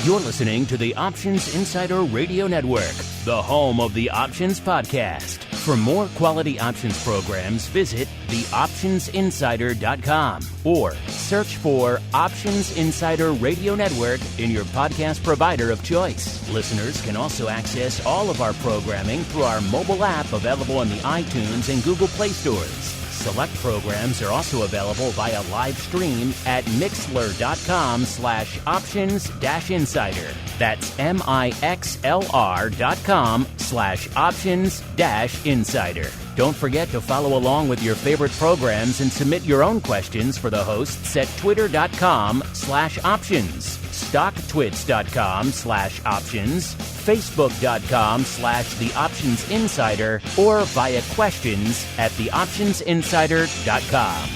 You're listening to the Options Insider Radio Network, the home of the Options Podcast. For more quality options programs, visit theoptionsinsider.com or search for Options Insider Radio Network in your podcast provider of choice. Listeners can also access all of our programming through our mobile app available on the iTunes and Google Play stores. Select programs are also available via live stream at mixlr.com/options-insider. That's mixlr.com/options-insider. Don't forget to follow along with your favorite programs and submit your own questions for the hosts at twitter.com/options, stocktwits.com/options, facebook.com/theoptionsinsider, or via questions at theoptionsinsider.com.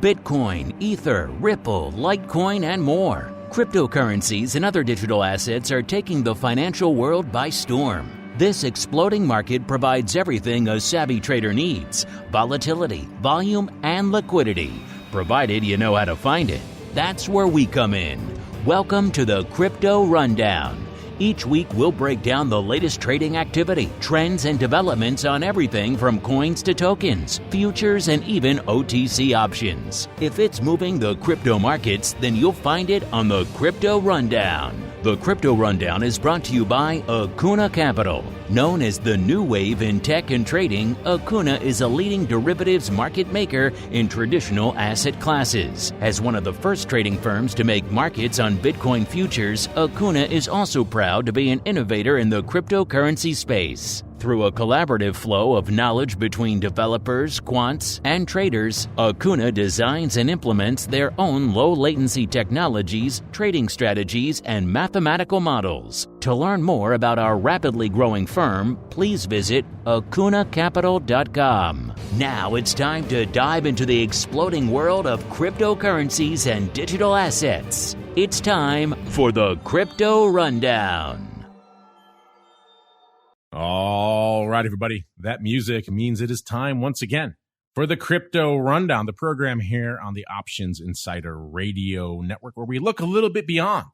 Bitcoin, Ether, Ripple, Litecoin, and more. Cryptocurrencies and other digital assets are taking the financial world by storm. This exploding market provides everything a savvy trader needs: volatility, volume, and liquidity, provided you know how to find it. That's where we come in. Welcome to the Crypto Rundown. Each week, we'll break down the latest trading activity, trends, and developments on everything from coins to tokens, futures, and even OTC options. If it's moving the crypto markets, then you'll find it on the Crypto Rundown. The Crypto Rundown is brought to you by Akuna Capital. Known as the new wave in tech and trading, Akuna is a leading derivatives market maker in traditional asset classes. As one of the first trading firms to make markets on Bitcoin futures, Akuna is also proud to be an innovator in the cryptocurrency space. Through a collaborative flow of knowledge between developers, quants, and traders, Akuna designs and implements their own low-latency technologies, trading strategies, and mathematical models. To learn more about our rapidly growing firm, please visit akunacapital.com. Now it's time to dive into the exploding world of cryptocurrencies and digital assets. It's time for the Crypto Rundown. All right, everybody. That music means it is time once again for the Crypto Rundown, the program here on the Options Insider Radio Network, where we look a little bit beyond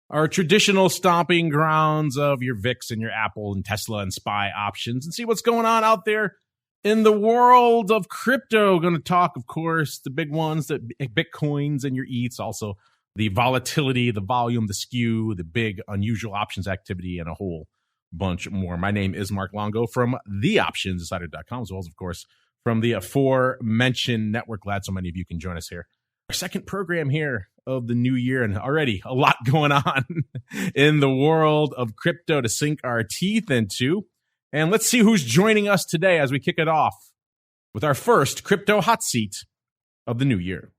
our traditional stomping grounds of your VIX and your Apple and Tesla and SPY options and see what's going on out there in the world of crypto. Going to talk, of course, the big ones, the Bitcoins and your ETHs, also the volatility, the volume, the SKEW, the big unusual options activity, and a whole bunch more. My name is Mark Longo from theoptionsinsider.com, as well as, of course, from the aforementioned network. Glad so many of you can join us here. Our second program here of the new year, and already a lot going on in the world of crypto to sink our teeth into. And let's see who's joining us today as we kick it off with our first crypto hot seat of the new year.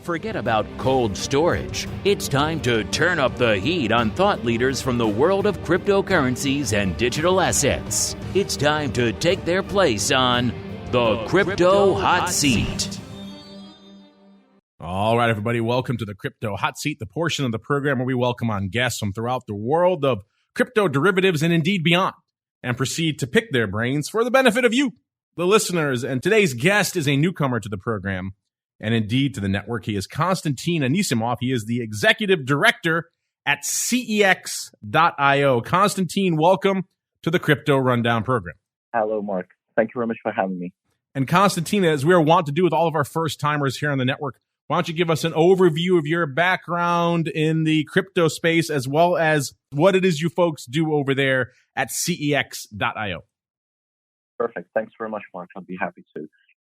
Forget about cold storage. It's time to turn up the heat on thought leaders from the world of cryptocurrencies and digital assets. It's time to take their place on the Crypto Hot Seat. All right, everybody, welcome to the Crypto Hot Seat, the portion of the program where we welcome on guests from throughout the world of crypto derivatives and indeed beyond, and proceed to pick their brains for the benefit of you, the listeners. And today's guest is a newcomer to the program and indeed to the network. He is Konstantin ANISSIMOV. He is the executive director at CEX.io. Konstantin, welcome to the Crypto Rundown program. Hello, Mark. Thank you very much for having me. And Konstantin, as we are wont to do with all of our first-timers here on the network, why don't you give us an overview of your background in the crypto space, as well as what it is you folks do over there at CEX.io. Perfect. Thanks very much, Mark. I'll be happy to.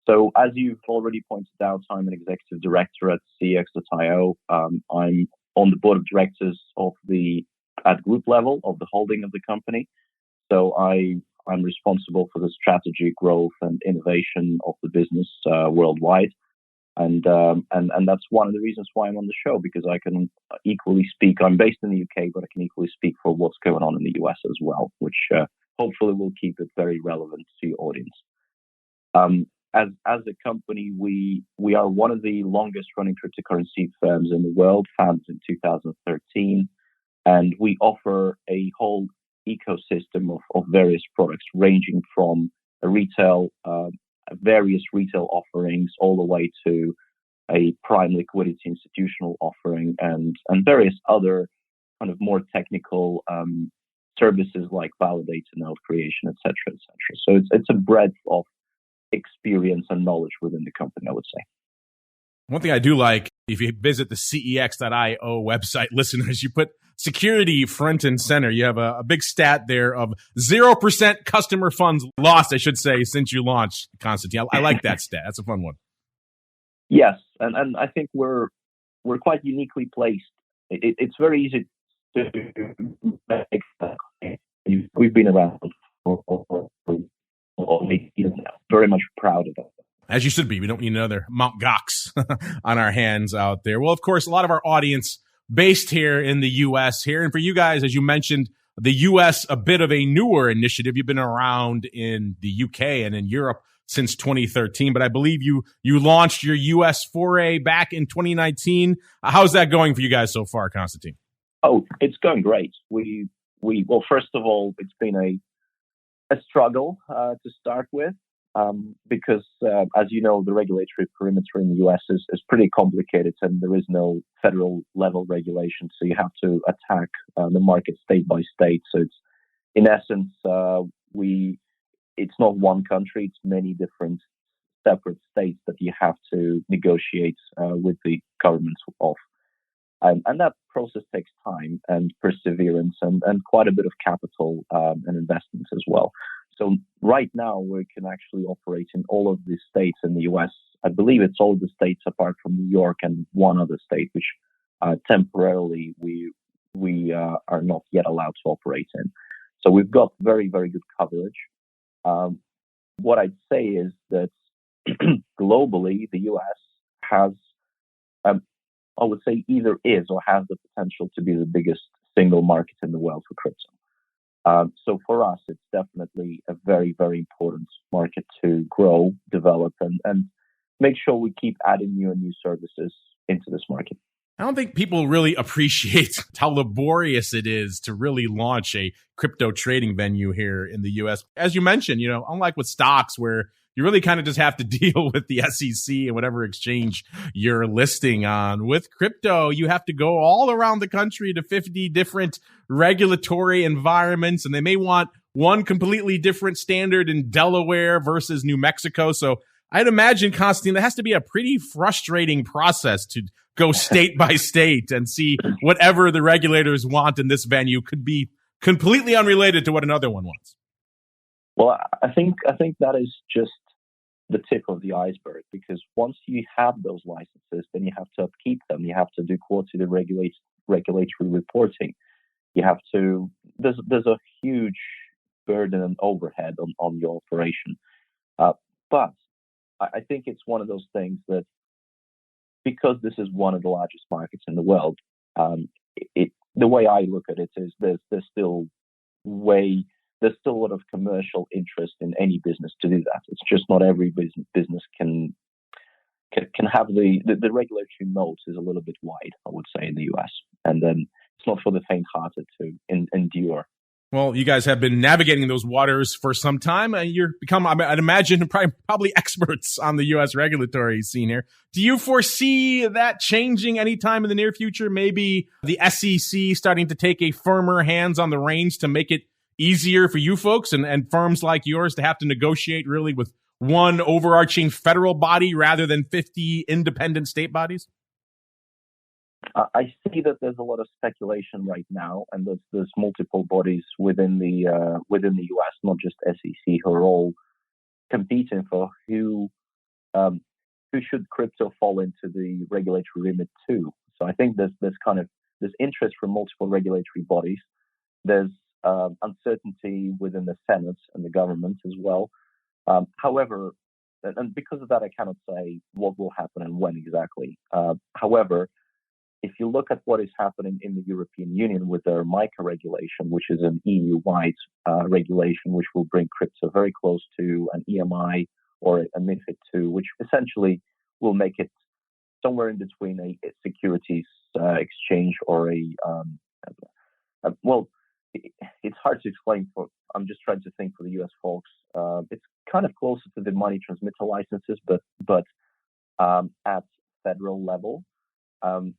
So as you've already pointed out, I'm an executive director at CEX.io. I'm on the board of directors at group level of the holding of the company. So I'm responsible for the strategy, growth, and innovation of the business worldwide. And that's one of the reasons why I'm on the show, because I can equally speak. I'm based in the UK, but I can equally speak for what's going on in the US as well, which hopefully will keep it very relevant to your audience. As a company, we are one of the longest running cryptocurrency firms in the world, founded in 2013, and we offer a whole ecosystem of various products, ranging from a retail, various retail offerings, all the way to a prime liquidity institutional offering, and various other kind of more technical services like validator node creation, etc., etc. So it's a breadth of experience and knowledge within the company, I would say. One thing I do like, if you visit the cex.io website, listeners, you put security front and center. You have a big stat there of 0% customer funds lost, I should say, since you launched, Konstantin. I like that stat. That's a fun one. Yes, and I think we're quite uniquely placed. It's very easy to make that claim. We've been around for 8 years now. Very much proud of it. As you should be. We don't need another Mount Gox on our hands out there. Well, of course, a lot of our audience based here in the U.S. here. And for you guys, as you mentioned, the U.S., a bit of a newer initiative. You've been around in the U.K. and in Europe since 2013, but I believe you launched your U.S. foray back in 2019. How's that going for you guys so far, Konstantin? Oh, it's going great. Well, first of all, it's been a struggle to start with. Because, as you know, the regulatory perimeter in the U.S. is pretty complicated, and there is no federal level regulation. So you have to attack the market state by state. So it's, in essence, it's not one country; it's many different separate states that you have to negotiate with the governments of. And that process takes time and perseverance and quite a bit of capital and investments as well. So right now we can actually operate in all of the states in the U.S. I believe it's all the states apart from New York and one other state, which temporarily we are not yet allowed to operate in. So we've got very, very good coverage. What I'd say is that globally the U.S. has, I would say, either is or has the potential to be the biggest single market in the world for crypto. So for us, it's definitely a very, very important market to grow, develop, and make sure we keep adding new and new services into this market. I don't think people really appreciate how laborious it is to really launch a crypto trading venue here in the U.S. As you mentioned, unlike with stocks where you really kind of just have to deal with the SEC and whatever exchange you're listing on. With crypto, you have to go all around the country to 50 different regulatory environments, and they may want one completely different standard in Delaware versus New Mexico. So I'd imagine, Konstantin, that has to be a pretty frustrating process to go state by state and see whatever the regulators want in this venue could be completely unrelated to what another one wants. Well, I think that is just the tip of the iceberg, because once you have those licenses, then you have to upkeep them. You have to do quarterly regulatory reporting. You have to. There's a huge burden and overhead on your operation. But I think it's one of those things that, because this is one of the largest markets in the world, the way I look at it is there's still a lot of commercial interest in any business to do that. It's just not every business can have the regulatory moat is a little bit wide, I would say, in the US. And then it's not for the faint-hearted to endure. Well, you guys have been navigating those waters for some time, and you're become, I'd imagine, probably experts on the U.S. regulatory scene here. Do you foresee that changing anytime in the near future? Maybe the SEC starting to take a firmer hands on the reins to make it easier for you folks and firms like yours to have to negotiate really with one overarching federal body rather than 50 independent state bodies? I see that there's a lot of speculation right now, and there's multiple bodies within the U.S., not just SEC, who are all competing for who should crypto fall into the regulatory remit to. So I think there's interest from multiple regulatory bodies. There's uncertainty within the Senate and the government as well. However, and because of that, I cannot say what will happen and when exactly. However, if you look at what is happening in the European Union with their MiCA regulation, which is an EU-wide regulation, which will bring crypto very close to an EMI or a MiFID II, which essentially will make it somewhere in between a securities exchange or it's hard to explain. I'm just trying to think for the U.S. folks. It's kind of closer to the money transmitter licenses, but at federal level. And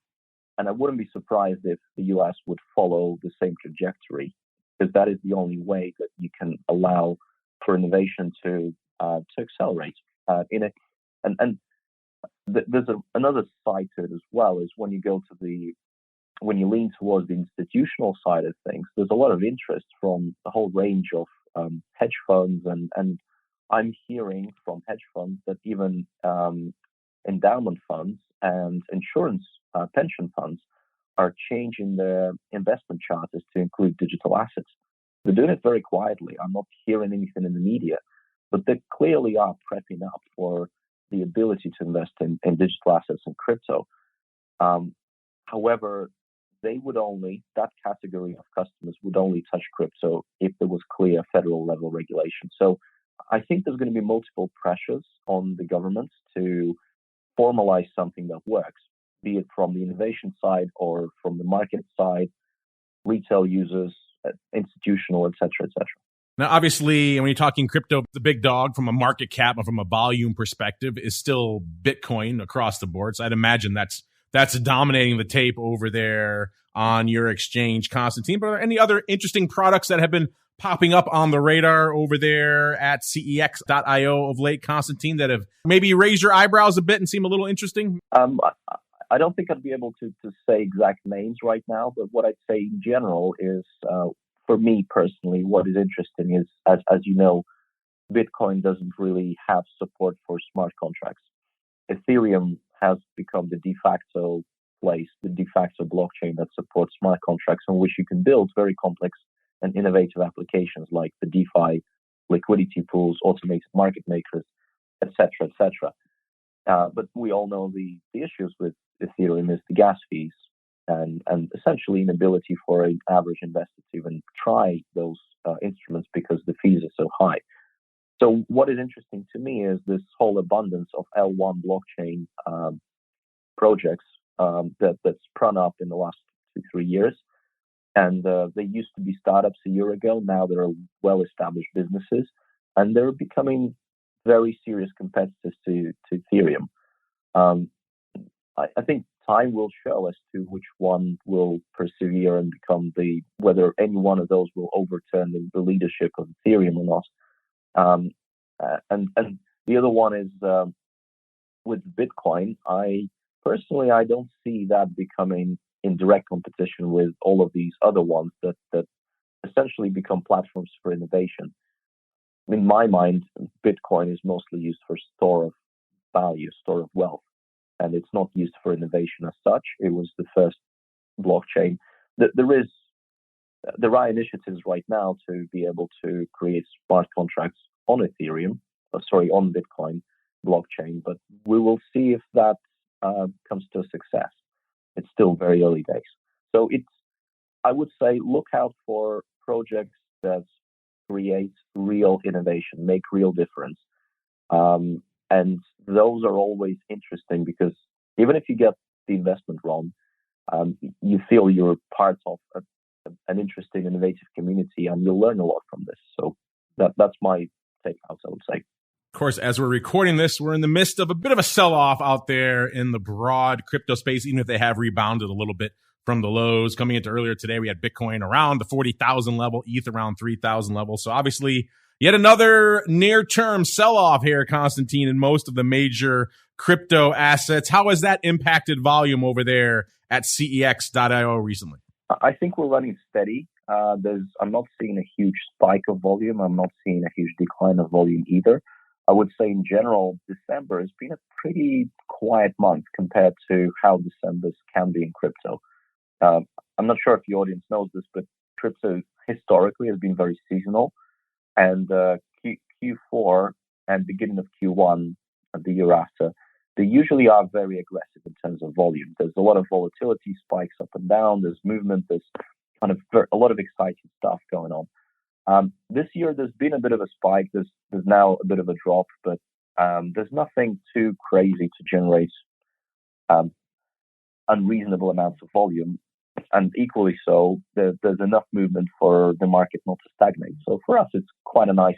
I wouldn't be surprised if the U.S. would follow the same trajectory, because that is the only way that you can allow for innovation to accelerate. There's another side to it as well, is when you lean towards the institutional side of things, there's a lot of interest from a whole range of hedge funds, and I'm hearing from hedge funds that even endowment funds and insurance pension funds are changing their investment charters to include digital assets. They're doing it very quietly. I'm not hearing anything in the media, but they clearly are prepping up for the ability to invest in digital assets and crypto. However, that category of customers would only touch crypto if there was clear federal level regulation. So I think there's going to be multiple pressures on the government to formalize something that works, be it from the innovation side or from the market side, retail users, institutional, et cetera, et cetera. Now, obviously, when you're talking crypto, the big dog from a market cap and from a volume perspective is still Bitcoin across the board. So I'd imagine that's dominating the tape over there on your exchange, Konstantin. But are there any other interesting products that have been popping up on the radar over there at CEX.io of late, Konstantin, that have maybe raised your eyebrows a bit and seem a little interesting? I don't think I'd be able to say exact names right now, but what I'd say in general is, for me personally, what is interesting is, as you know, Bitcoin doesn't really have support for smart contracts. Ethereum has become the de facto place, the de facto blockchain that supports smart contracts on which you can build very complex and innovative applications like the DeFi, liquidity pools, automated market makers, etc., etc. But we all know the issues with Ethereum is the gas fees and essentially inability for an average investor to even try those instruments because the fees are so high. So what is interesting to me is this whole abundance of L1 blockchain projects that's sprung up in the last 2-3 years. And they used to be startups a year ago. Now they're well-established businesses, and they're becoming very serious competitors to Ethereum. I think time will show as to which one will persevere and become whether any one of those will overturn the leadership of Ethereum or not. And the other one is with Bitcoin. I don't see that becoming in direct competition with all of these other ones that essentially become platforms for innovation. In my mind, Bitcoin is mostly used for store of value, store of wealth, and it's not used for innovation as such. It was the first blockchain. There are initiatives right now to be able to create smart contracts on on Bitcoin blockchain, but we will see if that comes to a success. It's still very early days. So I would say, look out for projects that create real innovation, make real difference. And those are always interesting because even if you get the investment wrong, you feel you're part of an interesting, innovative community, and you'll learn a lot from this. So that's my take out, I would say. Of course, as we're recording this, we're in the midst of a bit of a sell-off out there in the broad crypto space, even if they have rebounded a little bit from the lows. Coming into earlier today, we had Bitcoin around the 40,000 level, ETH around 3,000 level. So obviously, yet another near-term sell-off here, Konstantin, in most of the major crypto assets. How has that impacted volume over there at CEX.io recently? I think we're running steady. I'm not seeing a huge spike of volume. I'm not seeing a huge decline of volume either. I would say in general, December has been a pretty quiet month compared to how Decembers can be in crypto. I'm not sure if the audience knows this, but crypto historically has been very seasonal. And Q4 and beginning of Q1 of the year after, they usually are very aggressive in terms of volume. There's a lot of volatility, spikes up and down. There's movement. There's kind of a lot of exciting stuff going on. This year, there's been a bit of a spike. There's now a bit of a drop, but there's nothing too crazy to generate unreasonable amounts of volume. And equally so, there's enough movement for the market not to stagnate. So for us, it's quite a nice,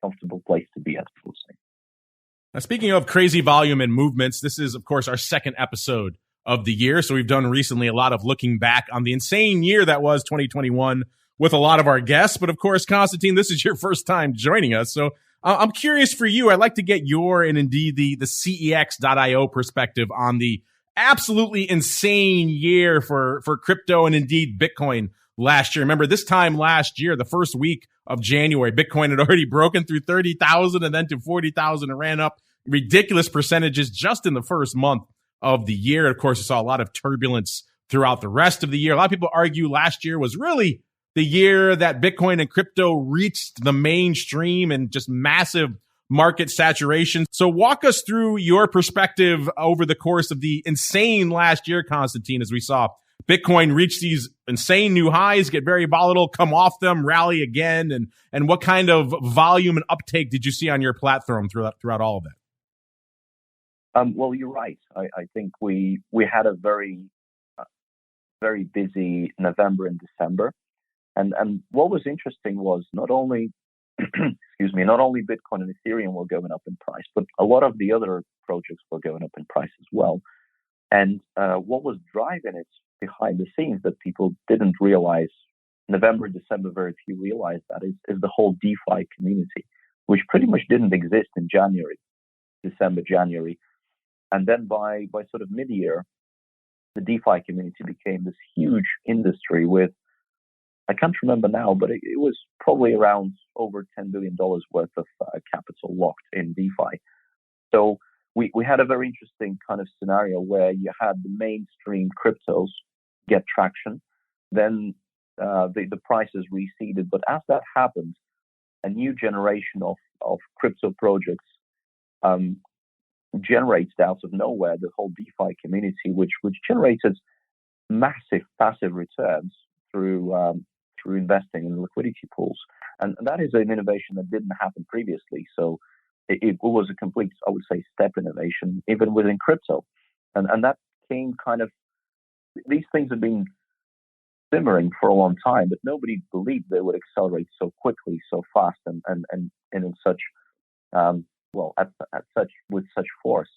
comfortable place to be at, I would say. Now, speaking of crazy volume and movements, this is, of course, our second episode of the year. So we've done recently a lot of looking back on the insane year that was 2021 with a lot of our guests. But of course, Konstantin, this is your first time joining us. So I'm curious for you. I'd like to get your and indeed the CEX.io perspective on the absolutely insane year for crypto and indeed Bitcoin last year. Remember, this time last year, the first week of January, Bitcoin had already broken through 30,000 and then to 40,000 and ran up ridiculous percentages just in the first month of the year. Of course, we saw a lot of turbulence throughout the rest of the year. A lot of people argue last year was really the year that Bitcoin and crypto reached the mainstream and just massive market saturation. So walk us through your perspective over the course of the insane last year, Konstantin, as we saw Bitcoin reach these insane new highs, get very volatile, come off them, rally again, and what kind of volume and uptake did you see on your platform throughout all of that? Well, you're right. I think we had a very busy November and December, and what was interesting was not only not only Bitcoin and Ethereum were going up in price, but a lot of the other projects were going up in price as well. And what was driving it behind the scenes that people didn't realize, November and December, very few realized that, is the whole DeFi community, which pretty much didn't exist in December, January. And then by sort of mid-year, the DeFi community became this huge industry with, I can't remember now, but it was probably around over $10 billion worth of capital locked in DeFi. So we had a very interesting kind of scenario where you had the mainstream cryptos get traction, then the prices receded. But as that happened, a new generation of crypto projects generated out of nowhere the whole DeFi community, which generated massive passive returns through investing in liquidity pools. And that is an innovation that didn't happen previously. So it was a complete, I would say, step innovation, even within crypto. And that came kind of, these things have been simmering for a long time, but nobody believed they would accelerate so quickly, so fast, and in such, with such force.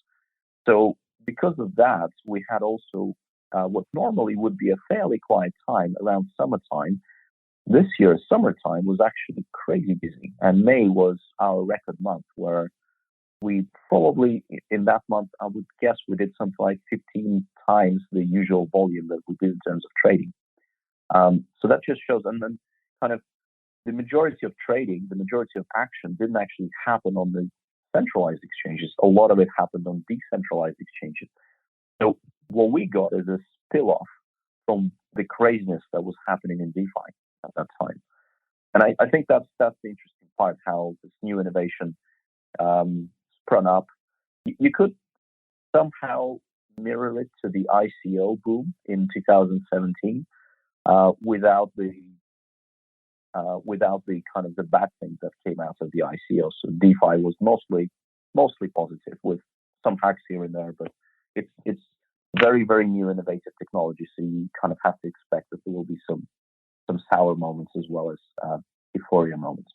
So because of that, we had also what normally would be a fairly quiet time around summertime. This year, summertime was actually crazy busy, and May was our record month, where we probably, in that month, I would guess we did something like 15 times the usual volume that we did in terms of trading. So that just shows, and then kind of the majority of trading, the majority of action didn't actually happen on the centralized exchanges. A lot of it happened on decentralized exchanges. So what we got is a spill-off from the craziness that was happening in DeFi at that time. And I think that's the interesting part, how this new innovation sprung up. You could somehow mirror it to the ICO boom in 2017 without the kind of the bad things that came out of the ICO. So DeFi was mostly positive with some hacks here and there, but it's very, very new innovative technology. So you kind of have to expect that there will be some sour moments as well as euphoria moments.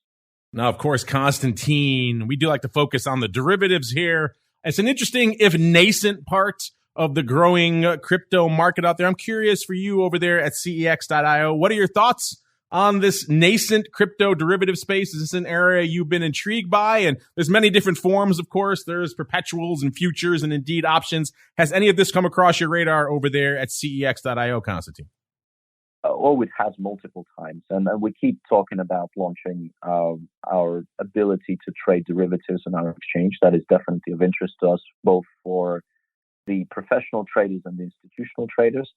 Now, of course, Konstantin, we do like to focus on the derivatives here. It's an interesting, if nascent, part of the growing crypto market out there. I'm curious for you over there at CEX.io. What are your thoughts on this nascent crypto derivative space? Is this an area you've been intrigued by? And there's many different forms, of course. There's perpetuals and futures and indeed options. Has any of this come across your radar over there at CEX.io, Konstantin? Oh, it has multiple times. And we keep talking about launching our ability to trade derivatives on our exchange. That is definitely of interest to us, both for the professional traders and the institutional traders.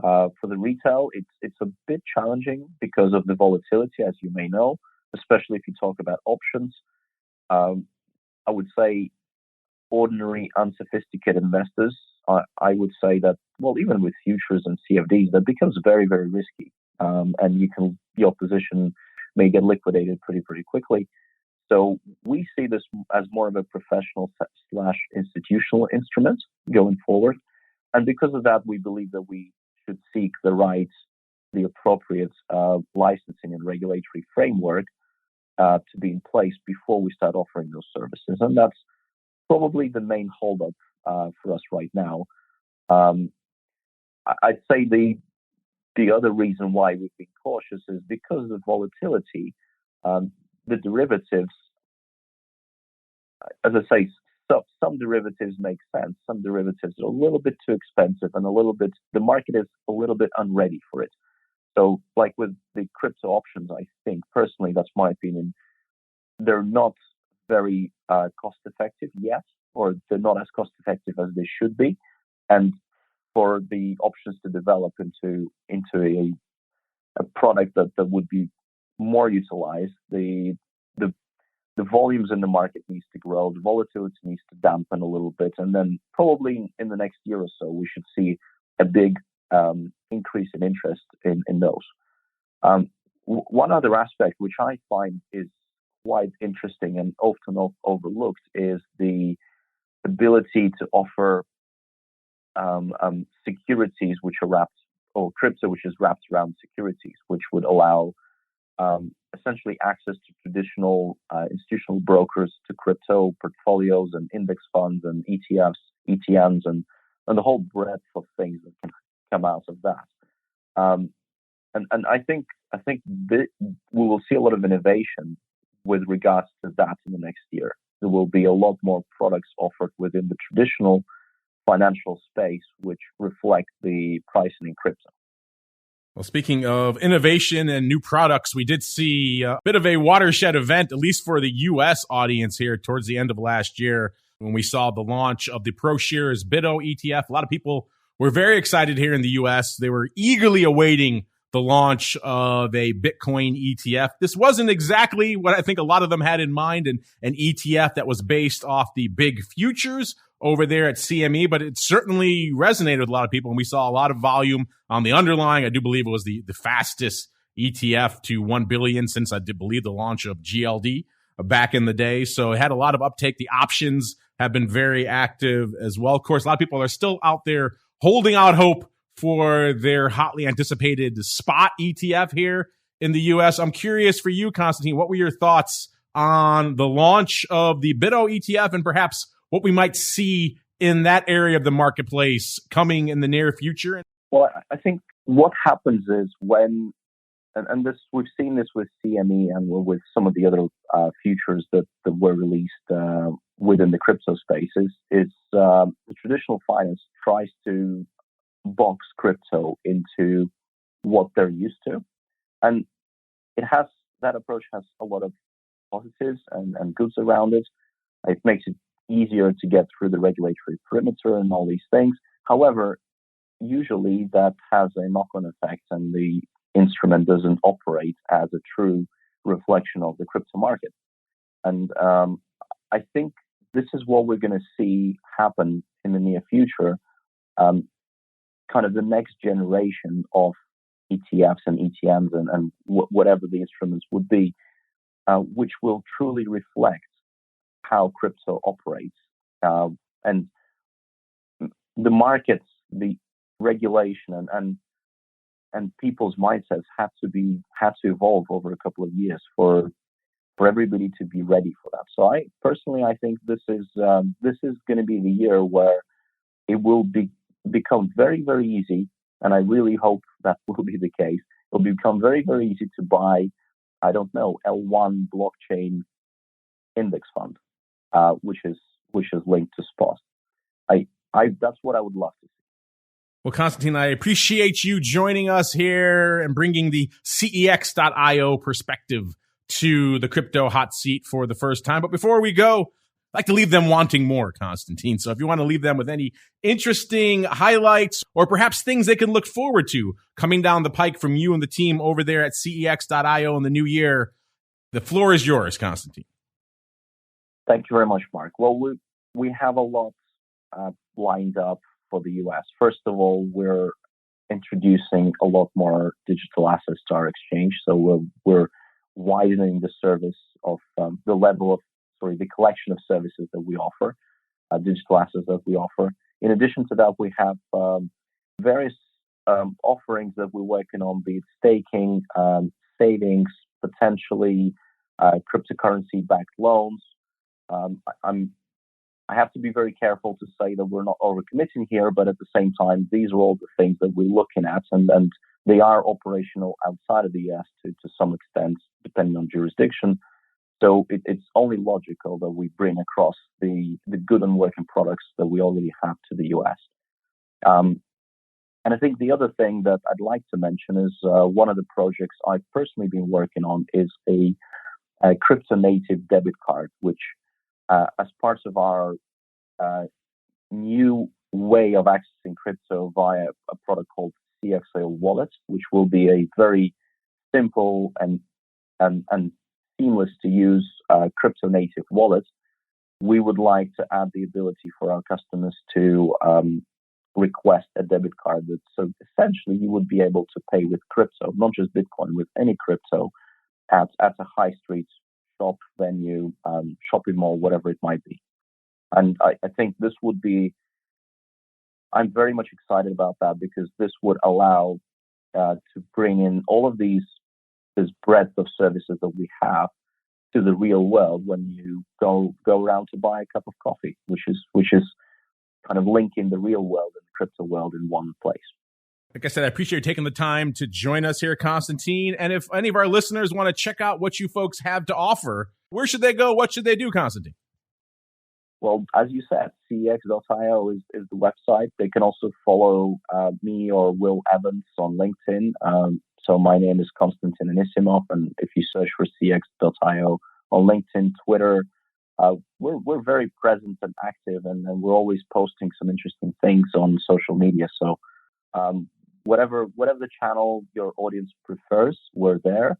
For the retail, it's a bit challenging because of the volatility, as you may know, especially if you talk about options. I would say ordinary, unsophisticated investors, I would say that, well, even with futures and CFDs, that becomes very, very risky. And your position may get liquidated pretty quickly. So we see this as more of a professional / institutional instrument going forward. And because of that, we believe that we should seek the right the appropriate licensing and regulatory framework to be in place before we start offering those services. And that's probably the main holdup for us right now. I'd say the other reason why we've been cautious is because of the volatility. The derivatives, as I say, some derivatives make sense. Some derivatives are a little bit too expensive and the market is a little bit unready for it. So like with the crypto options, I think personally, that's my opinion, they're not very cost effective yet, or they're not as cost effective as they should be. And for the options to develop into a product that would be more utilized, the volumes in the market needs to grow, the volatility needs to dampen a little bit, and then probably in the next year or so, we should see a big increase in interest in those. One other aspect which I find is quite interesting and often overlooked is the ability to offer securities which are wrapped, or crypto which is wrapped around securities, which would allow essentially access to traditional institutional brokers to crypto portfolios and index funds and ETFs, ETNs, and the whole breadth of things that can come out of that. And I think we will see a lot of innovation with regards to that in the next year. There will be a lot more products offered within the traditional financial space which reflect the pricing in crypto. Well, speaking of innovation and new products, we did see a bit of a watershed event, at least for the U.S. audience here towards the end of last year when we saw the launch of the ProShares BITO ETF. A lot of people were very excited here in the U.S. They were eagerly awaiting the launch of a Bitcoin ETF. This wasn't exactly what I think a lot of them had in mind, an ETF that was based off the big futures over there at CME, but it certainly resonated with a lot of people, and we saw a lot of volume on the underlying. I do believe it was the fastest ETF to 1 billion since I did believe the launch of GLD back in the day. So it had a lot of uptake. The options have been very active as well. Of course, a lot of people are still out there holding out hope for their hotly anticipated spot ETF here in the U.S. I'm curious for you, Konstantin, what were your thoughts on the launch of the BITO ETF and perhaps what we might see in that area of the marketplace coming in the near future? Well, I think what happens is when, and this we've seen this with CME and with some of the other futures that were released within the crypto spaces, is the traditional finance tries to box crypto into what they're used to, and that approach has a lot of positives and goods around it. It makes it easier to get through the regulatory perimeter and all these things. However, usually that has a knock-on effect and the instrument doesn't operate as a true reflection of the crypto market. And I think this is what we're going to see happen in the near future, kind of the next generation of ETFs and ETNs and whatever the instruments would be, which will truly reflect how crypto operates. And the markets, the regulation and people's mindsets had to evolve over a couple of years for everybody to be ready for that. So I think this is going to be the year where it will become very, very easy, and I really hope that will be the case. It will become very, very easy to buy, I don't know, L1 blockchain index fund, which is linked to spot. That's what I would love to see. Well, Konstantin, I appreciate you joining us here and bringing the CEX.io perspective to the crypto hot seat for the first time. But before we go, I'd like to leave them wanting more, Konstantin. So if you want to leave them with any interesting highlights or perhaps things they can look forward to coming down the pike from you and the team over there at CEX.io in the new year, the floor is yours, Konstantin. Thank you very much, Mark. Well, we have a lot lined up for the U.S. First of all, we're introducing a lot more digital assets to our exchange. So we're widening the service of the collection of services that we offer, digital assets that we offer. In addition to that, we have various offerings that we're working on, be it staking, savings, potentially cryptocurrency-backed loans. I have to be very careful to say that we're not overcommitting here, but at the same time, these are all the things that we're looking at, and they are operational outside of the US to some extent, depending on jurisdiction. So it's only logical that we bring across the good and working products that we already have to the US. And I think the other thing that I'd like to mention is one of the projects I've personally been working on is a crypto native debit card, which as part of our new way of accessing crypto via a product called CXL Wallet, which will be a very simple and seamless to use crypto native wallet, we would like to add the ability for our customers to request a debit card. So essentially, you would be able to pay with crypto, not just Bitcoin, with any crypto at a high street shop, venue, shopping mall, whatever it might be. And I think this would be, I'm very much excited about that because this would allow to bring in all of this breadth of services that we have to the real world when you go around to buy a cup of coffee, which is kind of linking the real world and the crypto world in one place. Like I said, I appreciate you taking the time to join us here, Konstantin. And if any of our listeners want to check out what you folks have to offer, where should they go? What should they do, Konstantin? Well, as you said, cex.io is the website. They can also follow me or Will Evans on LinkedIn. So my name is Konstantin ANISSIMOV, and if you search for cex.io on LinkedIn, Twitter, we're very present and active, and we're always posting some interesting things on social media. So whatever the channel your audience prefers, we're there.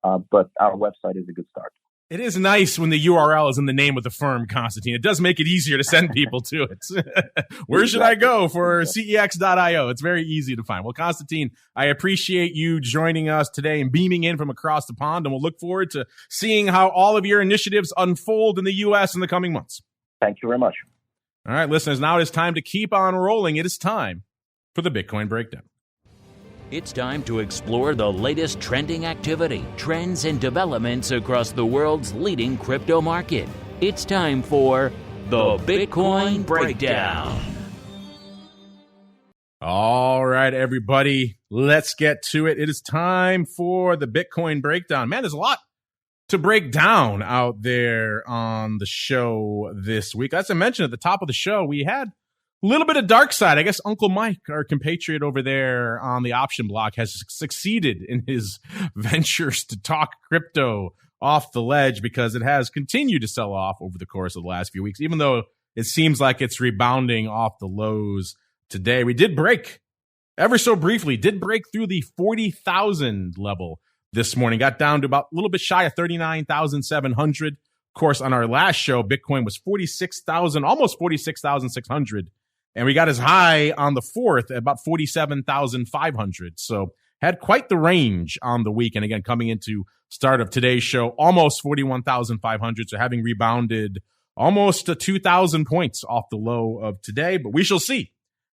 But our website is a good start. It is nice when the URL is in the name of the firm, Konstantin. It does make it easier to send people to it. Where should I go for cex.io? It's very easy to find. Well, Konstantin, I appreciate you joining us today and beaming in from across the pond, and we'll look forward to seeing how all of your initiatives unfold in the U.S. in the coming months. Thank you very much. All right, listeners, now it is time to keep on rolling. It is time for the Bitcoin Breakdown. It's time to explore the latest trending activity, trends, and developments across the world's leading crypto market. It's time for the Bitcoin Breakdown. All right, everybody, let's get to it. It is time for the Bitcoin Breakdown. Man, there's a lot to break down out there on the show this week. As I mentioned at the top of the show, we had a little bit of dark side. I guess Uncle Mike, our compatriot over there on the option block, has succeeded in his ventures to talk crypto off the ledge because it has continued to sell off over the course of the last few weeks, even though it seems like it's rebounding off the lows today. We did break, ever so briefly, through the 40,000 level this morning, got down to about a little bit shy of 39,700. Of course, on our last show, Bitcoin was 46,000, almost 46,600. And we got as high on the 4th at about 47,500. So had quite the range on the week. And again, coming into start of today's show, almost 41,500. So having rebounded almost 2,000 points off the low of today. But we shall see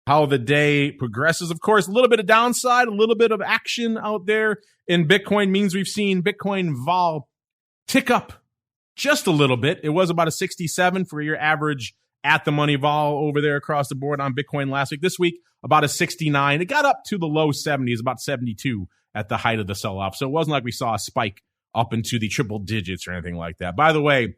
how the day progresses. Of course, a little bit of downside, a little bit of action out there in Bitcoin means we've seen Bitcoin vol tick up just a little bit. It was about a 67 for your average at the money vol over there across the board on Bitcoin last week. This week, about a 69. It got up to the low 70s, about 72 at the height of the sell-off. So it wasn't like we saw a spike up into the triple digits or anything like that. By the way,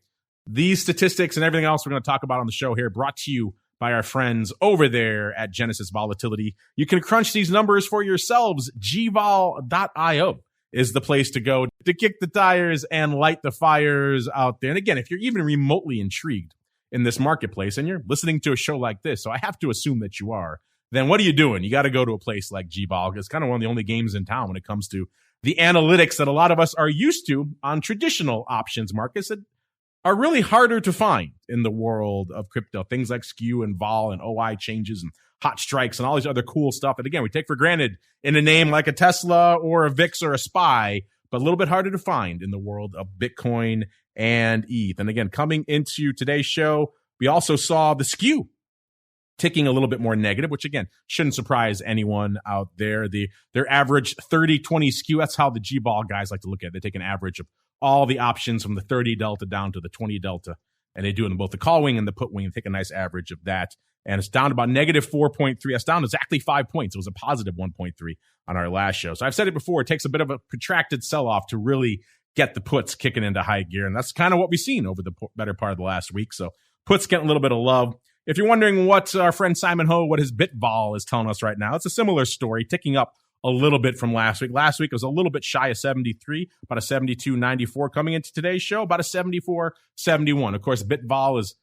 these statistics and everything else we're going to talk about on the show here brought to you by our friends over there at Genesis Volatility. You can crunch these numbers for yourselves. gvol.io is the place to go to kick the tires and light the fires out there. And again, if you're even remotely intrigued in this marketplace and you're listening to a show like this, so I have to assume that you are, then what are you doing? You got to go to a place like GVol. It's kind of one of the only games in town when it comes to the analytics that a lot of us are used to on traditional options markets that are really harder to find in the world of crypto. Things like SKEW and vol and OI changes and hot strikes and all these other cool stuff that, again, we take for granted in a name like a Tesla or a VIX or a SPY, but a little bit harder to find in the world of Bitcoin and ETH. And again, coming into today's show, we also saw the SKEW ticking a little bit more negative, which again shouldn't surprise anyone out there. Their average 30-20 skew, that's how the G-ball guys like to look at it. They take an average of all the options from the 30 delta down to the 20 delta, and they do it in both the call wing and the put wing and take a nice average of that. And it's down to about negative 4.3. That's down exactly 5 points. It was a positive 1.3 on our last show. So I've said it before, it takes a bit of a protracted sell-off to really get the puts kicking into high gear. And that's kind of what we've seen over the better part of the last week. So puts getting a little bit of love. If you're wondering what our friend Simon Ho, what his bit vol is telling us right now, it's a similar story, ticking up a little bit from last week. Last week it was a little bit shy of 73, about a 72.94. Coming into today's show, about a 74.71. Of course, bit vol is,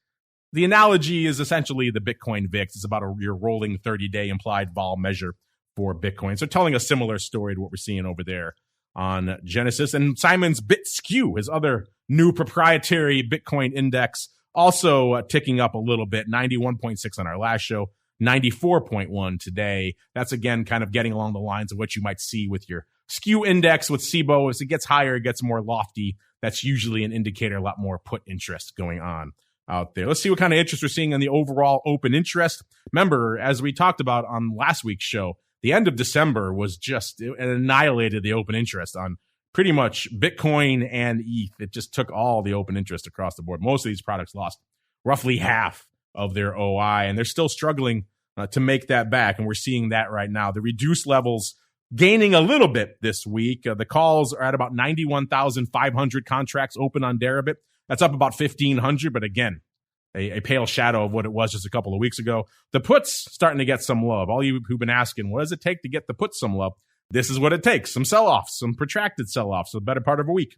the analogy is essentially the Bitcoin VIX. It's about your rolling 30-day implied vol measure for Bitcoin. So telling a similar story to what we're seeing over there on Genesis. And Simon's Bit SKEW, his other new proprietary Bitcoin index, also ticking up a little bit, 91.6 on our last show, 94.1 today. That's, again, kind of getting along the lines of what you might see with your SKEW index with SIBO. As it gets higher, it gets more lofty. That's usually an indicator, a lot more put interest going on out there. Let's see what kind of interest we're seeing in the overall open interest. Remember, as we talked about on last week's show, the end of December was just, it annihilated the open interest on pretty much Bitcoin and ETH. It just took all the open interest across the board. Most of these products lost roughly half of their OI, and they're still struggling to make that back. And we're seeing that right now. The reduced levels gaining a little bit this week. The calls are at about 91,500 contracts open on Deribit. That's up about 1,500, but again, a pale shadow of what it was just a couple of weeks ago. The puts starting to get some love. All you who've been asking, what does it take to get the puts some love? This is what it takes. Some sell-offs, some protracted sell-offs, the better part of a week,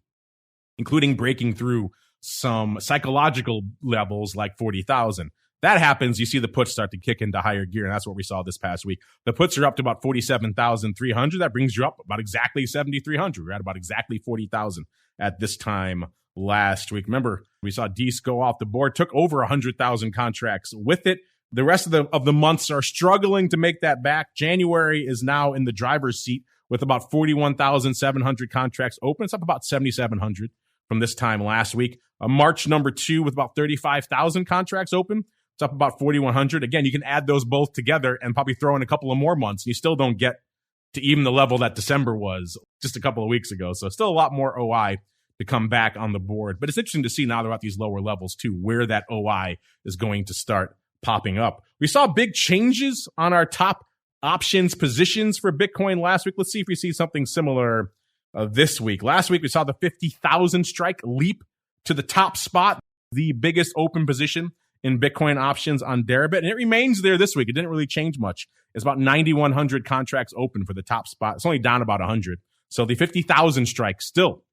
including breaking through some psychological levels like 40,000. That happens, you see the puts start to kick into higher gear, and that's what we saw this past week. The puts are up to about 47,300. That brings you up about exactly 7,300. We're at about exactly 40,000 at this time last week. Remember, we saw DEES go off the board, took over 100,000 contracts with it. The rest of the months are struggling to make that back. January is now in the driver's seat with about 41,700 contracts open. It's up about 7,700 from this time last week. March number 2 with about 35,000 contracts open. It's up about 4,100. Again, you can add those both together and probably throw in a couple of more months. You still don't get to even the level that December was just a couple of weeks ago. So still a lot more OI to come back on the board. But it's interesting to see now they're at these lower levels too, where that OI is going to start popping up. We saw big changes on our top options positions for Bitcoin last week. Let's see if we see something similar this week. Last week, we saw the 50,000 strike leap to the top spot, the biggest open position in Bitcoin options on Deribit. And it remains there this week. It didn't really change much. It's about 9,100 contracts open for the top spot. It's only down about 100. So the 50,000 strike still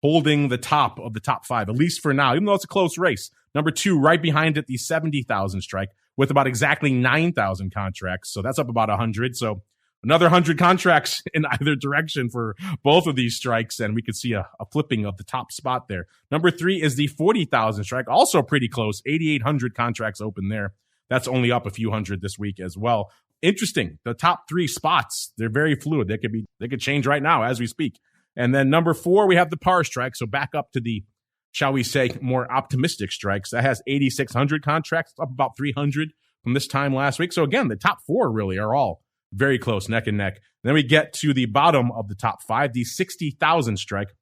holding the top of the top 5, at least for now, even though it's a close race. Number 2, right behind it, the 70,000 strike with about exactly 9,000 contracts. So that's up about 100. So another 100 contracts in either direction for both of these strikes, and we could see a flipping of the top spot there. Number 3 is the 40,000 strike, also pretty close, 8,800 contracts open there. That's only up a few hundred this week as well. Interesting. The top 3 spots, they're very fluid. They could change right now as we speak. And then number 4, we have the par strike. So back up to the, shall we say, more optimistic strikes. That has 8,600 contracts, up about 300 from this time last week. So again, the top 4 really are all very close, neck and neck. And then we get to the bottom of the top 5, the 60,000 strike.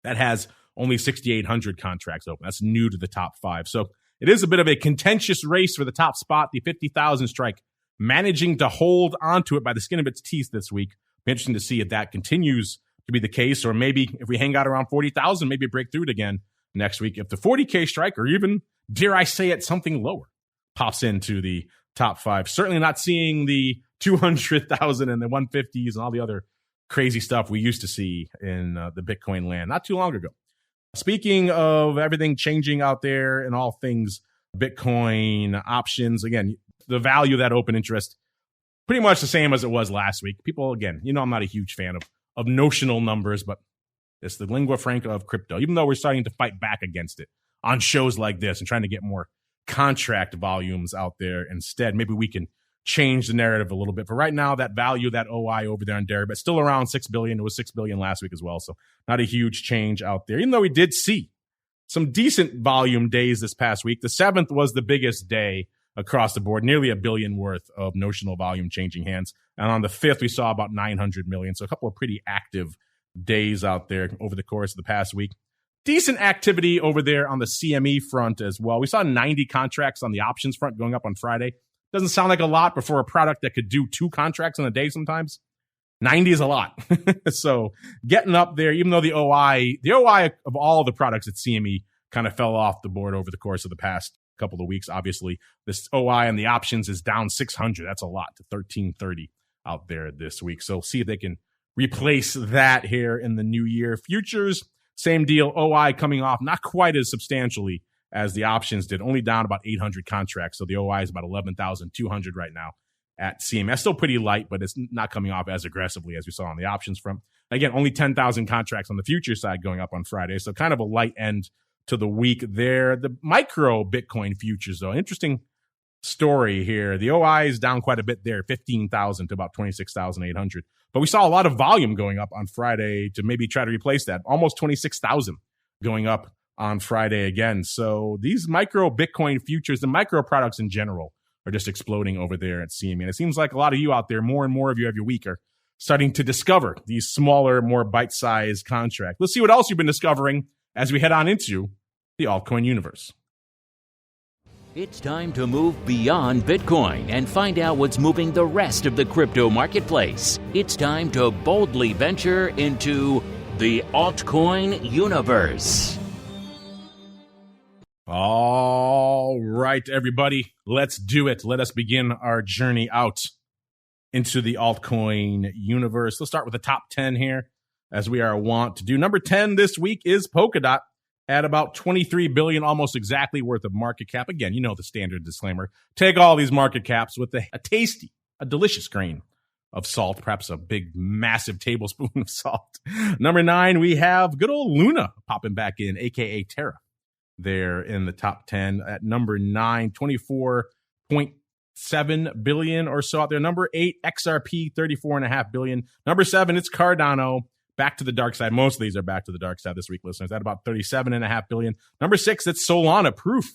That has only 6,800 contracts open. That's new to the top 5. So it is a bit of a contentious race for the top spot, the 50,000 strike, managing to hold onto it by the skin of its teeth this week. Be interesting to see if that continues to be the case, or maybe if we hang out around 40,000, maybe break through it again next week. If the 40K strike, or even, dare I say it, something lower, pops into the top 5. Certainly not seeing the 200,000 and the 150s and all the other crazy stuff we used to see in the Bitcoin land not too long ago. Speaking of everything changing out there and all things Bitcoin options, again, the value of that open interest, pretty much the same as it was last week. People, again, I'm not a huge fan of notional numbers, but it's the lingua franca of crypto, even though we're starting to fight back against it on shows like this and trying to get more contract volumes out there instead. Maybe we can change the narrative a little bit. For right now, that value, that OI over there on Deribit, still around 6 billion. It was 6 billion last week as well. So not a huge change out there, even though we did see some decent volume days this past week. The 7th was the biggest day across the board, nearly $1 billion worth of notional volume changing hands. And on the 5th, we saw about 900 million. So a couple of pretty active days out there over the course of the past week. Decent activity over there on the CME front as well. We saw 90 contracts on the options front going up on Friday. Doesn't sound like a lot, but for a product that could do 2 contracts in a day sometimes, 90 is a lot. So getting up there, even though the OI of all the products at CME kind of fell off the board over the course of the past couple of weeks. Obviously, this OI on the options is down 600. That's a lot, to 1330 out there this week. So see if they can replace that here in the new year. Futures, same deal. OI coming off not quite as substantially as the options did, only down about 800 contracts. So the OI is about 11,200 right now at CMS. Still pretty light, but it's not coming off as aggressively as we saw on the options front. Again, only 10,000 contracts on the futures side going up on Friday. So kind of a light end to the week there. The micro Bitcoin futures, though, interesting story here. The OI is down quite a bit there, 15,000 to about 26,800. But we saw a lot of volume going up on Friday to maybe try to replace that. Almost 26,000 going up on Friday again. So these micro Bitcoin futures, the micro products in general, are just exploding over there at CME. And it seems like a lot of you out there, more and more of you every week, are starting to discover these smaller, more bite-sized contracts. Let's see what else you've been discovering as we head on into the altcoin universe. It's time to move beyond Bitcoin and find out what's moving the rest of the crypto marketplace. It's time to boldly venture into the altcoin universe. All right, everybody, let's do it. Let us begin our journey out into the altcoin universe. Let's start with the top 10 here, as we are wont to do. Number 10 this week is Polkadot, at about 23 billion, almost exactly worth of market cap. Again, you know the standard disclaimer. Take all these market caps with a tasty, a delicious grain of salt, perhaps a big, massive tablespoon of salt. Number 9, we have good old Luna popping back in, aka Terra, there in the top 10. At number 9, 24.7 billion or so out there. Number 8, XRP, 34.5 billion. Number 7, it's Cardano. Back to the dark side. Most of these are back to the dark side this week, listeners. At about 37.5 billion. Number 6, it's Solana. Proof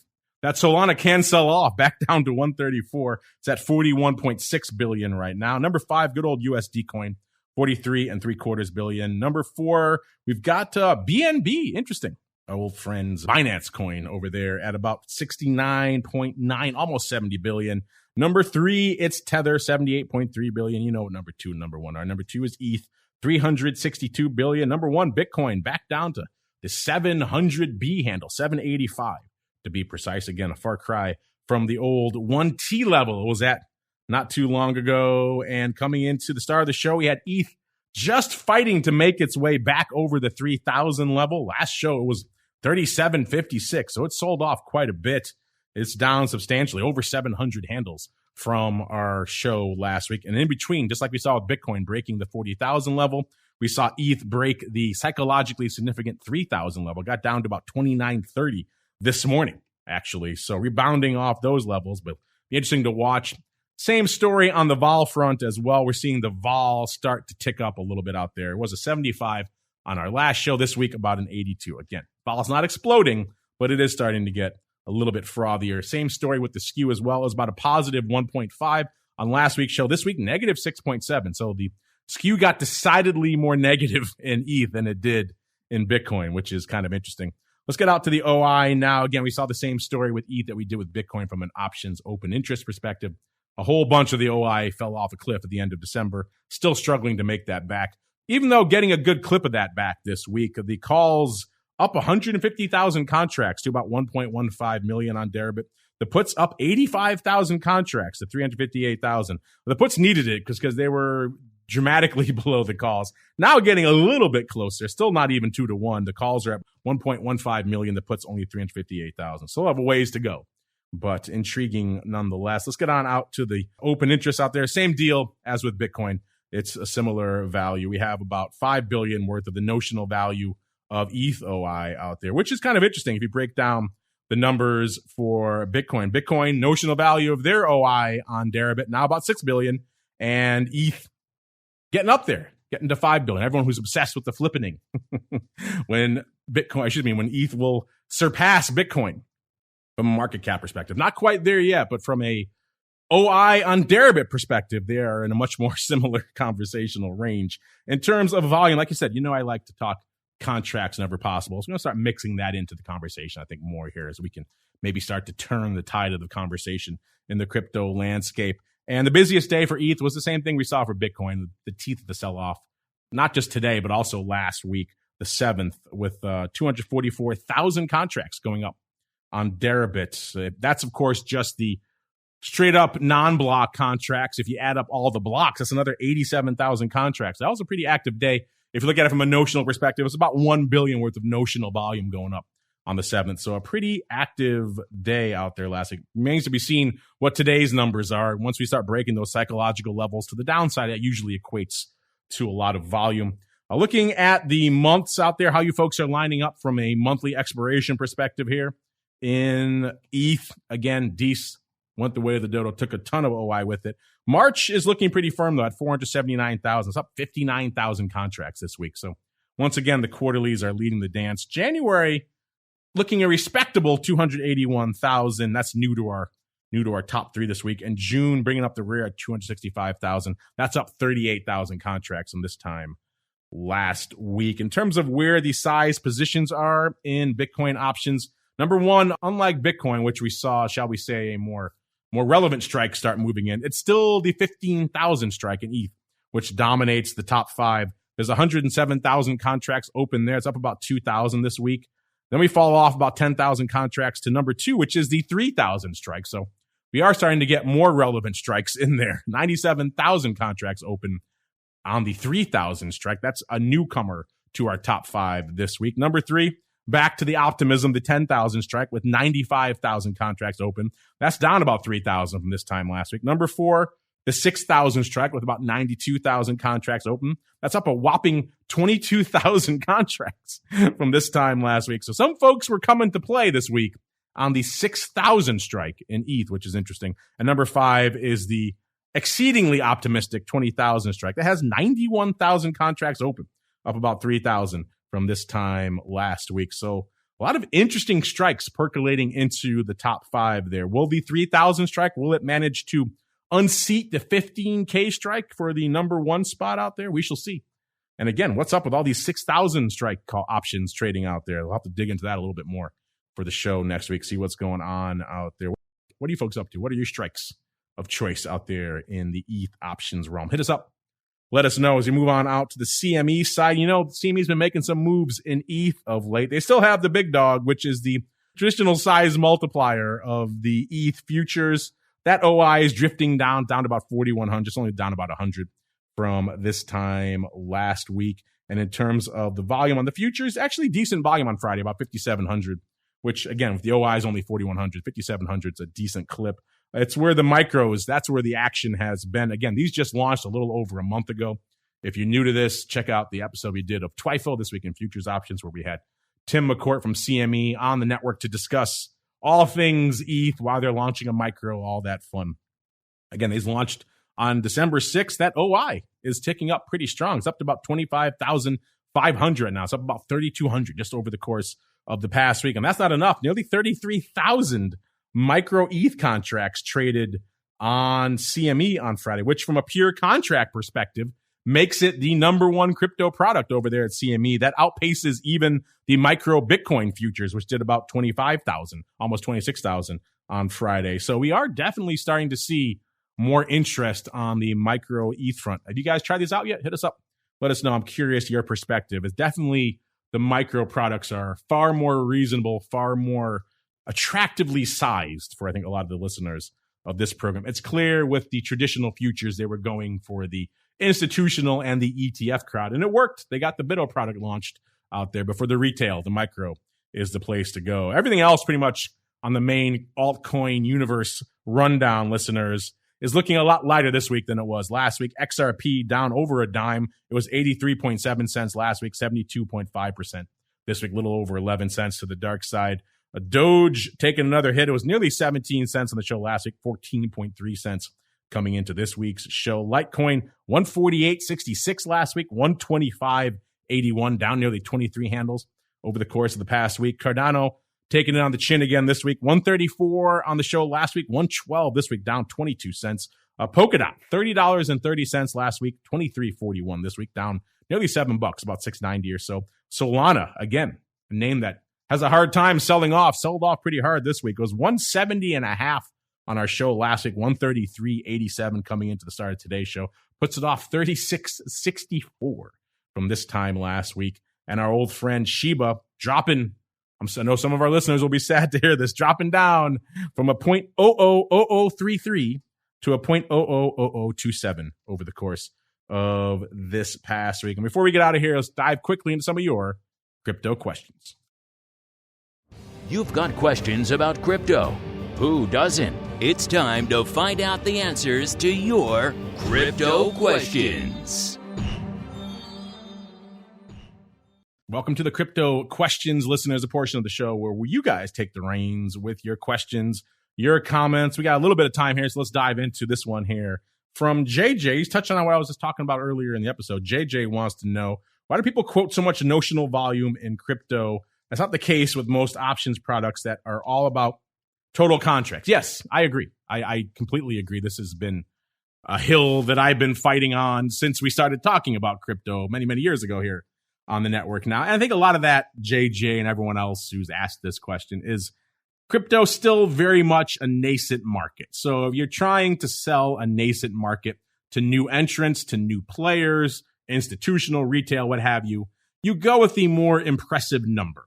that Solana can sell off. Back down to 134. It's at 41.6 billion right now. Number 5, good old USD coin, 43.75 billion. Number 4, we've got BNB. Interesting. Our old friends Binance coin over there at about 69.9, almost 70 billion. Number 3, it's Tether, 78.3 billion. You know what number 2 and number 1 are. Number 2 is ETH, 362 billion. Number 1, Bitcoin, back down to the 700B handle, 785 to be precise. Again, a far cry from the old 1T level it was at not too long ago. And coming into the start of the show, we had ETH just fighting to make its way back over the 3,000 level. Last show, it was 37.56, so it sold off quite a bit. It's down substantially, over 700 handles from our show last week. And in between, just like we saw with Bitcoin breaking the 40,000 level, we saw ETH break the psychologically significant 3,000 level, got down to about 29.30 this morning, actually. So rebounding off those levels, but be interesting to watch. Same story on the vol front as well. We're seeing the vol start to tick up a little bit out there. It was a 75 on our last show this week, about an 82. Again, vol's not exploding, but it is starting to get a little bit frothier. Same story with the SKEW as well. It was about a positive 1.5 on last week's show. This week, negative 6.7. So the SKEW got decidedly more negative in ETH than it did in Bitcoin, which is kind of interesting. Let's get out to the OI now. Again, we saw the same story with ETH that we did with Bitcoin from an options open interest perspective. A whole bunch of the OI fell off a cliff at the end of December, still struggling to make that back. Even though getting a good clip of that back this week, the calls up 150,000 contracts to about 1.15 million on Deribit. The puts up 85,000 contracts to 358,000. The puts needed it because they were dramatically below the calls. Now getting a little bit closer, still not even 2 to 1. The calls are at 1.15 million. The puts only 358,000. Still have a ways to go, but intriguing nonetheless. Let's get on out to the open interest out there. Same deal as with Bitcoin. It's a similar value. We have about 5 billion worth of the notional value of ETH OI out there, which is kind of interesting if you break down the numbers for Bitcoin. Bitcoin notional value of their OI on Deribit now about 6 billion, and ETH getting up there, getting to 5 billion. Everyone who's obsessed with the flippening when ETH will surpass Bitcoin from a market cap perspective. Not quite there yet, but from a OI on Deribit perspective, they are in a much more similar conversational range. In terms of volume, like I said, I like to talk contracts whenever possible. So I'm going to start mixing that into the conversation, I think, more here as we can maybe start to turn the tide of the conversation in the crypto landscape. And the busiest day for ETH was the same thing we saw for Bitcoin, the teeth of the sell-off, not just today, but also last week, the 7th, with 244,000 contracts going up on Deribit. That's, of course, just the straight up non-block contracts. If you add up all the blocks, that's another 87,000 contracts. That was a pretty active day. If you look at it from a notional perspective, it's about 1 billion worth of notional volume going up on the 7th. So a pretty active day out there last week. Remains to be seen what today's numbers are. Once we start breaking those psychological levels to the downside, that usually equates to a lot of volume. Looking at the months out there, how you folks are lining up from a monthly expiration perspective here. In ETH, again, DECE went the way of the dodo, took a ton of OI with it. March is looking pretty firm, though, at 479,000. It's up 59,000 contracts this week. So once again, the quarterlies are leading the dance. January looking a respectable 281,000. That's new to our top three this week. And June bringing up the rear at 265,000. That's up 38,000 contracts from this time last week. In terms of where the size positions are in Bitcoin options, number one, unlike Bitcoin, which we saw, shall we say, a more relevant strike start moving in, it's still the 15,000 strike in ETH, which dominates the top five. There's 107,000 contracts open there. It's up about 2,000 this week. Then we fall off about 10,000 contracts to number two, which is the 3,000 strike. So we are starting to get more relevant strikes in there. 97,000 contracts open on the 3,000 strike. That's a newcomer to our top five this week. Number three, back to the optimism, the 10,000 strike with 95,000 contracts open. That's down about 3,000 from this time last week. Number four, the 6,000 strike with about 92,000 contracts open. That's up a whopping 22,000 contracts from this time last week. So some folks were coming to play this week on the 6,000 strike in ETH, which is interesting. And number five is the exceedingly optimistic 20,000 strike that has 91,000 contracts open, up about 3,000 from this time last week. So a lot of interesting strikes percolating into the top five there. Will the 3,000 strike, will it manage to unseat the 15K strike for the number one spot out there? We shall see. And again, what's up with all these 6,000 strike call options trading out there? We'll have to dig into that a little bit more for the show next week, see what's going on out there. What are you folks up to? What are your strikes of choice out there in the ETH options realm? Hit us up. Let us know as we move on out to the CME side. You know, CME's been making some moves in ETH of late. They still have the big dog, which is the traditional size multiplier of the ETH futures. That OI is drifting down to about 4,100, just only down about 100 from this time last week. And in terms of the volume on the futures, actually decent volume on Friday, about 5,700, which again, with the OI is only 4,100, 5,700 is a decent clip. It's where the micros, that's where the action has been. Again, these just launched a little over a month ago. If you're new to this, check out the episode we did of TWIFO This Week in Futures Options, where we had Tim McCourt from CME on the network to discuss all things ETH while they're launching a micro, all that fun. Again, they've launched on December 6th. That OI is ticking up pretty strong. It's up to about 25,500 now. It's up about 3,200 just over the course of the past week. And that's not enough. Nearly 33,000 micro ETH contracts traded on CME on Friday, which from a pure contract perspective makes it the number one crypto product over there at CME. That outpaces even the micro Bitcoin futures, which did about 25,000, almost 26,000 on Friday. So we are definitely starting to see more interest on the micro ETH front. Have you guys tried this out yet? Hit us up. Let us know. I'm curious your perspective. It's definitely the micro products are far more reasonable, far more attractively sized for, I think, a lot of the listeners of this program. It's clear with the traditional futures, they were going for the institutional and the ETF crowd, and it worked. They got the BITO product launched out there, but for the retail, the micro is the place to go. Everything else pretty much on the main altcoin universe rundown, listeners, is looking a lot lighter this week than it was last week. XRP down over a dime. It was 83.7 cents last week, 72.5%. This week, a little over 11 cents to the dark side. A Doge taking another hit. It was nearly 17 cents on the show last week, 14.3 cents coming into this week's show. Litecoin, 148.66 last week, 125.81, down nearly 23 handles over the course of the past week. Cardano taking it on the chin again this week. 134 on the show last week, 112 this week, down 22 cents. Polkadot, $30.30 last week, 23.41 this week, down nearly $7, about $6.90 or so. Solana, again, a name that has a hard time selling off, sold off pretty hard this week. It was 170.5 on our show last week, 133.87 coming into the start of today's show. Puts it off 36.64 from this time last week. And our old friend Shiba dropping, I know some of our listeners will be sad to hear this, dropping down from a 0.000033 to a 0.000027 over the course of this past week. And before we get out of here, let's dive quickly into some of your crypto questions. You've got questions about crypto. Who doesn't? It's time to find out the answers to your crypto questions. Welcome to the Crypto Questions listeners, a portion of the show where you guys take the reins with your questions, your comments. We got a little bit of time here, so let's dive into this one here from JJ. He's touching on what I was just talking about earlier in the episode. JJ wants to know, why do people quote so much notional volume in crypto? That's not the case with most options products that are all about total contracts. Yes, I agree. I completely agree. This has been a hill that I've been fighting on since we started talking about crypto many, many years ago here on the network now. And I think a lot of that, JJ and everyone else who's asked this question, is crypto still very much a nascent market. So if you're trying to sell a nascent market to new entrants, to new players, institutional, retail, what have you, you go with the more impressive number.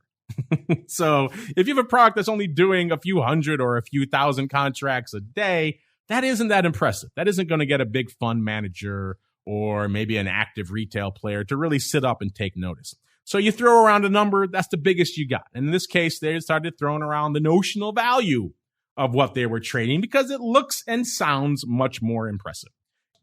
So if you have a product that's only doing a few hundred or a few thousand contracts a day, that isn't that impressive. That isn't going to get a big fund manager or maybe an active retail player to really sit up and take notice. So you throw around a number, that's the biggest you got. And in this case, they started throwing around the notional value of what they were trading because it looks and sounds much more impressive.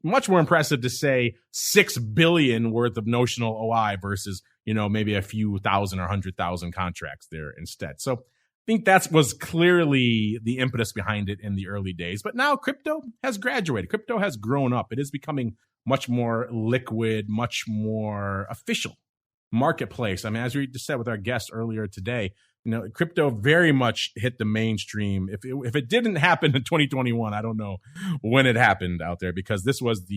Much more impressive to say 6 billion worth of notional OI versus, maybe a few thousand or 100,000 contracts there instead. So I think that was clearly the impetus behind it in the early days. But now crypto has graduated. Crypto has grown up. It is becoming much more liquid, much more official marketplace. I mean, as we just said with our guest earlier today, crypto very much hit the mainstream. If it didn't happen in 2021, I don't know when it happened out there, because this was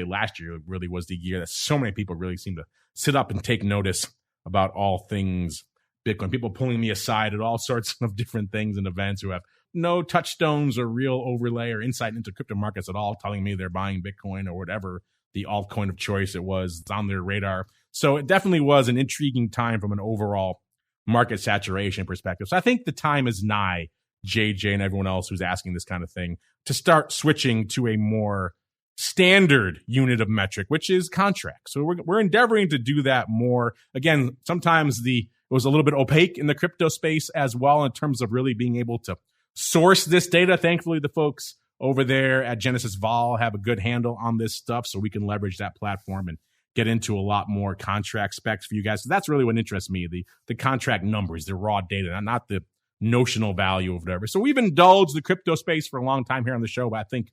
last year really was the year that so many people really seemed to sit up and take notice about all things Bitcoin. People pulling me aside at all sorts of different things and events who have no touchstones or real overlay or insight into crypto markets at all, telling me they're buying Bitcoin or whatever the altcoin of choice it was. It's on their radar. So it definitely was an intriguing time from an overall market saturation perspective. So I think the time is nigh, JJ and everyone else who's asking this kind of thing, to start switching to a more standard unit of metric, which is contracts. So we're endeavoring to do that more. Again, sometimes it was a little bit opaque in the crypto space as well in terms of really being able to source this data. Thankfully, the folks over there at Genesis Vol have a good handle on this stuff, so we can leverage that platform and get into a lot more contract specs for you guys. So that's really what interests me, the contract numbers, the raw data, not the notional value of whatever. So we've indulged the crypto space for a long time here on the show, but I think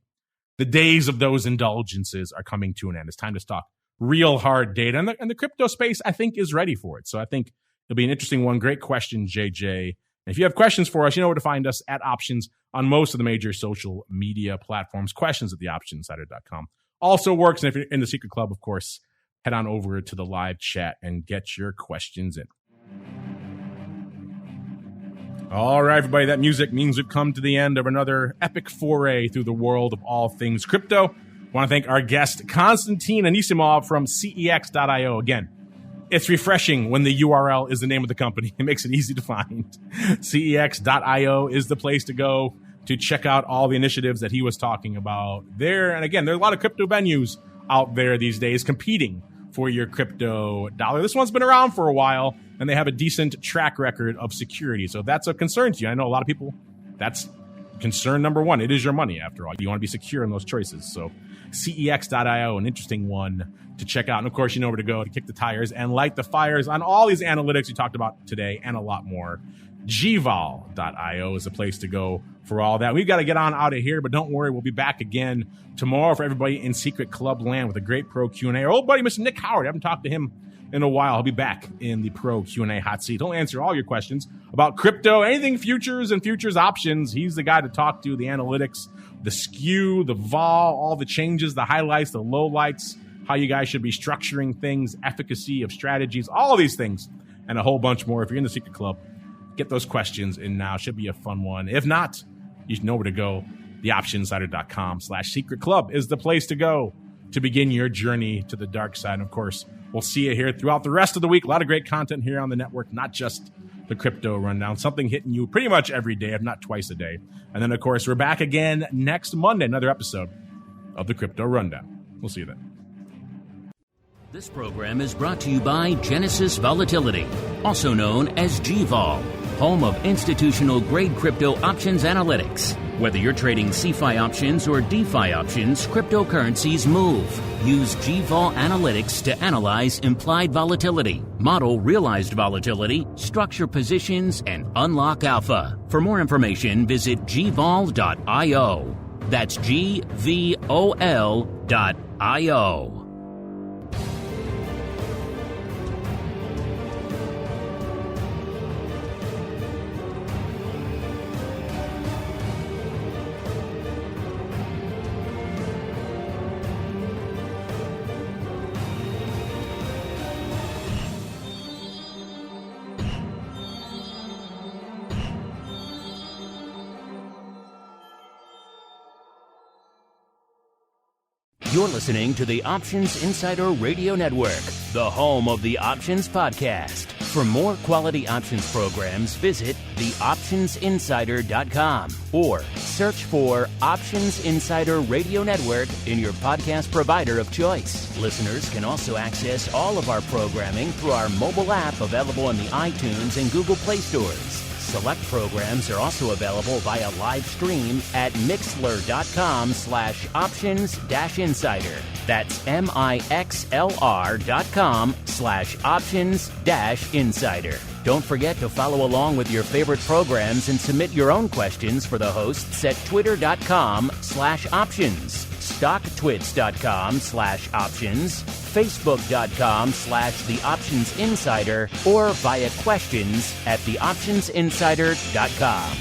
the days of those indulgences are coming to an end. It's time to talk real hard data. And the crypto space, I think, is ready for it. So I think it'll be an interesting one. Great question, JJ. And if you have questions for us, you know where to find us at Options on most of the major social media platforms. Questions at theoptionsinsider.com also works. And if you're in the secret club, of course, head on over to the live chat and get your questions in. All right, everybody, that music means we've come to the end of another epic foray through the world of all things crypto. I want to thank our guest, Konstantin ANISSIMOV from CEX.io. Again, it's refreshing when the URL is the name of the company. It makes it easy to find. CEX.io is the place to go to check out all the initiatives that he was talking about there. And again, there are a lot of crypto venues out there these days competing for your crypto dollar. This one's been around for a while, and they have a decent track record of security. So if that's a concern to you, I know a lot of people, that's concern number one. It is your money, after all. You want to be secure in those choices. So CEX.io, an interesting one to check out. And of course, you know where to go to kick the tires and light the fires on all these analytics we talked about today and a lot more. GVOL.io is the place to go for all that. We've got to get on out of here, but don't worry, we'll be back again tomorrow for everybody in Secret Club Land with a great pro Q&A. Our old buddy, Mr. Nick Howard, I haven't talked to him in a while. He'll be back in the pro Q&A hot seat. He'll answer all your questions about crypto, anything futures and futures options. He's the guy to talk to, the analytics, the SKEW, the vol, all the changes, the highlights, the lowlights, how you guys should be structuring things, efficacy of strategies, all of these things, and a whole bunch more. If you're in the Secret Club, get those questions in now. Should be a fun one. If not, you know where to go. TheOptionInsider.com/Secret Club is the place to go to begin your journey to the dark side. And of course, we'll see you here throughout the rest of the week. A lot of great content here on the network, not just the Crypto Rundown, something hitting you pretty much every day, if not twice a day. And then, of course, we're back again next Monday, another episode of the Crypto Rundown. We'll see you then. This program is brought to you by Genesis Volatility, also known as GVol, home of institutional-grade crypto options analytics. Whether you're trading CeFi options or DeFi options, cryptocurrencies move. Use GVol Analytics to analyze implied volatility, model realized volatility, structure positions, and unlock alpha. For more information, visit gvol.io. That's GVOL.io. You're listening to the Options Insider Radio Network, the home of the Options Podcast. For more quality options programs, visit theoptionsinsider.com or search for Options Insider Radio Network in your podcast provider of choice. Listeners can also access all of our programming through our mobile app available in the iTunes and Google Play stores. Select programs are also available via live stream at mixlr.com/options-insider. That's mixlr.com/options-insider. Don't forget to follow along with your favorite programs and submit your own questions for the hosts at twitter.com/options, stocktwits.com/options, facebook.com/theoptionsinsider, or via questions at theoptionsinsider.com.